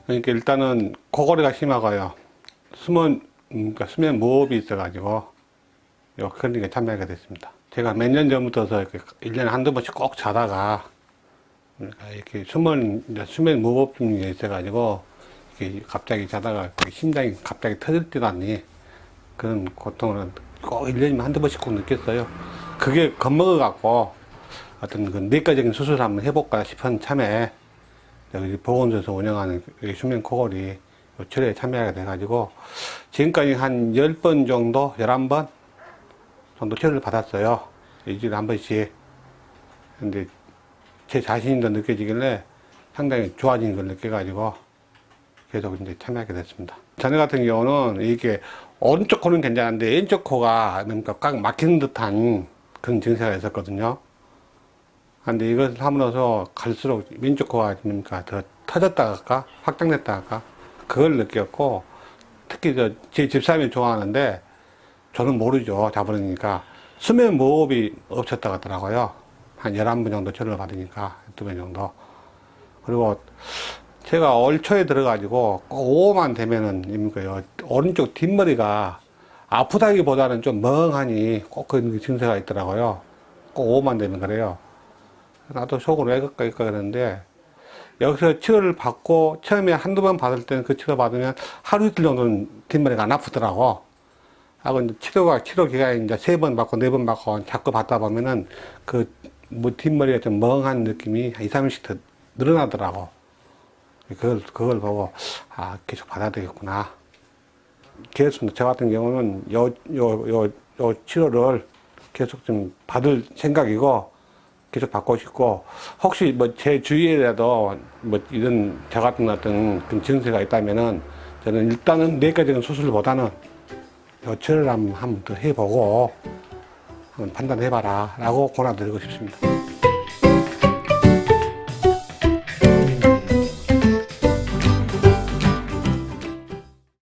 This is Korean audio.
그러니까 일단은 고거리가 심하고요. 그러니까 수면 무호흡이 있어가지고 요 클리닉에 참여하게 됐습니다. 제가 몇 년 전부터 이렇게 1년에 한두 번씩 꼭 자다가 그러니까 이렇게 수면 무호흡증이 있어가지고 이렇게 갑자기 자다가 심장이 갑자기 터질 때도 아니 그런 고통을 꼭 1년이면 한두 번씩 꼭 느꼈어요. 그게 겁먹어갖고 어떤 그 내과적인 수술을 한번 해볼까 싶은 참에 여기 보건소에서 운영하는 수면 코골이 치료에 참여하게 돼가지고 지금까지 한 10번 정도, 11번 정도 치료를 받았어요. 일주일에 한 번씩. 근데 제 자신이 더 느껴지길래 상당히 좋아진 걸 느껴가지고 계속 이제 참여하게 됐습니다. 전에 같은 경우는 이게 오른쪽 코는 괜찮은데 왼쪽 코가 뭔가 꽉 막히는 듯한 그런 증세가 있었거든요. 근데 이것을 함으로써 갈수록 왼쪽 코가 그러니까 더 터졌다 할까? 확장됐다 할까? 그걸 느꼈고, 특히 제 집사람이 좋아하는데, 저는 모르죠. 자버리니까. 수면 무호흡이 없었다 하더라고요. 한 11번 정도 치료를 받으니까, 2번 정도. 그리고 제가 올 초에 들어가지고, 꼭 오후만 되면은, 오른쪽 뒷머리가 아프다기보다는 좀 멍하니 꼭 그런 증세가 있더라고요. 꼭 오후만 되면 그래요. 나도 속으로 왜 그럴까 그랬는데, 여기서 치료를 받고, 처음에 한두 번 받을 때는 그 치료 받으면 하루 이틀 정도는 뒷머리가 안 아프더라고. 하고 이제 치료 기간이 이제 3번 받고 4번 받고 자꾸 받다 보면은 뒷머리가 좀 멍한 느낌이 한 2, 3일씩 더 늘어나더라고. 그걸 보고, 계속 받아야 되겠구나. 그래서 저 같은 경우는 요 치료를 계속 좀 받을 생각이고, 계속 받고 싶고, 혹시 제 주위에라도 이런 저 같은 어떤 그런 증세가 있다면은 저는 일단은 내과적인 수술보다는 요 치료를 한번 더 해보고 한번 판단해봐라 라고 권해드리고 싶습니다.